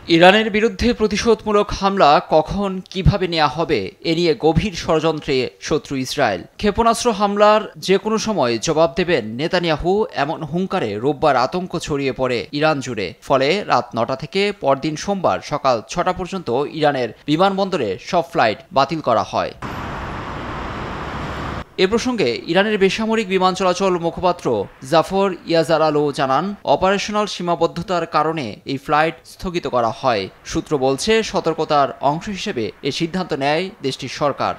ইরানের বিরুদ্ধে প্রতিশোধমূলক হামলা কখন কিভাবে নেওয়া হবে এ নিয়ে গভীর ষড়যন্ত্রে শত্রু ইসরায়েল। ক্ষেপণাস্ত্র হামলার যে কোনো সময় জবাব দেবেন নেতানিয়াহু, এমন হুঙ্কারে রোববার আতঙ্ক ছড়িয়ে পড়ে ইরান জুড়ে। ফলে রাত ৯টা থেকে পরদিন সোমবার সকাল ৬টা পর্যন্ত ইরানের বিমানবন্দরে সব ফ্লাইট বাতিল করা হয়। এ প্রসঙ্গে ইরানের বেসামরিক বিমান চলাচল মুখপাত্র জাফর ইয়াজারালু জানান, অপারেশনাল সীমাবদ্ধতার কারণে এই ফ্লাইট স্থগিত করা হয়। সূত্র বলছে, সতর্কতার অংশ হিসেবে এ সিদ্ধান্ত নেয় দেশটির সরকার।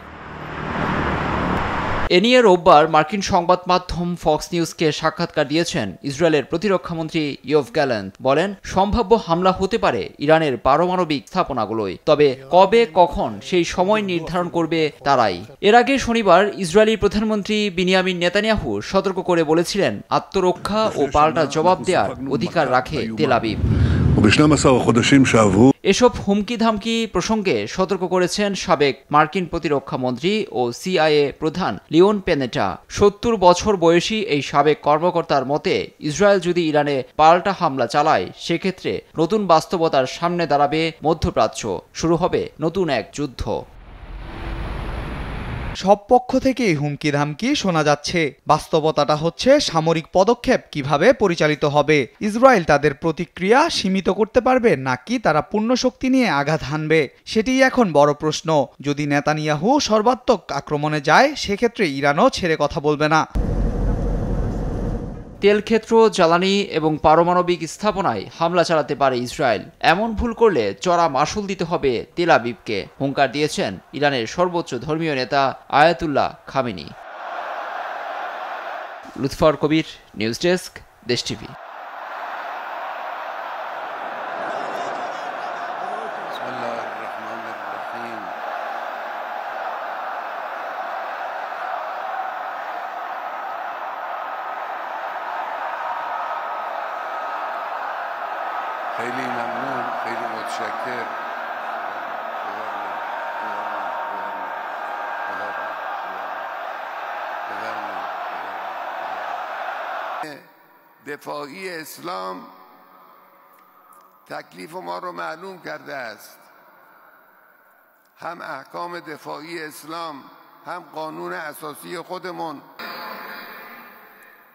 এ নিয়ে রোববার মার্কিন সংবাদ মাধ্যম ফক্স নিউজকে সাক্ষাৎকার দিয়েছেন ইসরায়েলের প্রতিরক্ষামন্ত্রী ইয়োভ গ্যালেন্ট। বলেন, সম্ভাব্য হামলা হতে পারে ইরানের পারমাণবিক স্থাপনাগুলোয়, তবে কবে কখন সেই সময় নির্ধারণ করবে তারাই। এর আগে শনিবার ইসরায়েলি প্রধানমন্ত্রী বিনিয়ামিন নেতানিয়াহু সতর্ক করে বলেছিলেন, আত্মরক্ষা ও পাল্টা জবাব দেওয়ার অধিকার রাখে তেল আবিব। এসব হুমকি ধামকি প্রসঙ্গে সতর্ক করেছেন সাবেক মার্কিন প্রতিরক্ষা মন্ত্রী ও সিআইএ প্রধান লিওন পেনেটা। ৭০ বছর বয়সী এই সাবেক কর্মকর্তার মতে, ইসরায়েল যদি ইরানে পাল্টা হামলা চালায়, সেক্ষেত্রে নতুন বাস্তবতার সামনে দাঁড়াবে মধ্যপ্রাচ্য। শুরু হবে নতুন এক যুদ্ধ। সব পক্ষ থেকেই হুমকি ধামকি শোনা যাচ্ছে। বাস্তবতাটা হচ্ছে, সামরিক পদক্ষেপ কিভাবে পরিচালিত হবে। ইসরায়েল তাদের প্রতিক্রিয়া সীমিত করতে পারবে নাকি তারা পূর্ণ শক্তি নিয়ে আঘাত হানবে, সেটিই এখন বড় প্রশ্ন। যদি নেতানিয়াহু সর্বাত্মক আক্রমণে যায়, সেক্ষেত্রে ইরানও ছেড়ে কথা বলবে না। তেলক্ষেত্র, জ্বালানি এবং পারমাণবিক স্থাপনায় হামলা চালাতে পারে ইসরায়েল। এমন ভুল করলে চড়া মাশুল দিতে হবে তেল আবিবকে, হুঙ্কার দিয়েছেন ইরানের সর্বোচ্চ ধর্মীয় নেতা আয়াতুল্লাহ খামেনি। লুৎফর কবির, নিউজ ডেস্ক, দেশ টিভি। خیلی ممنون، خیلی متشکر. دفاعی اسلام تکلیف ما رو معلوم کرده است. هم احکام دفاعی اسلام، هم قانون اساسی خودمون.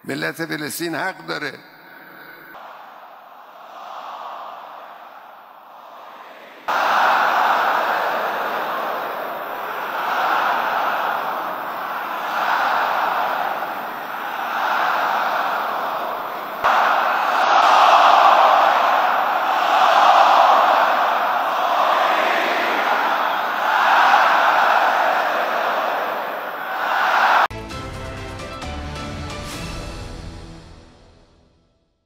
ملت فلسطین حق داره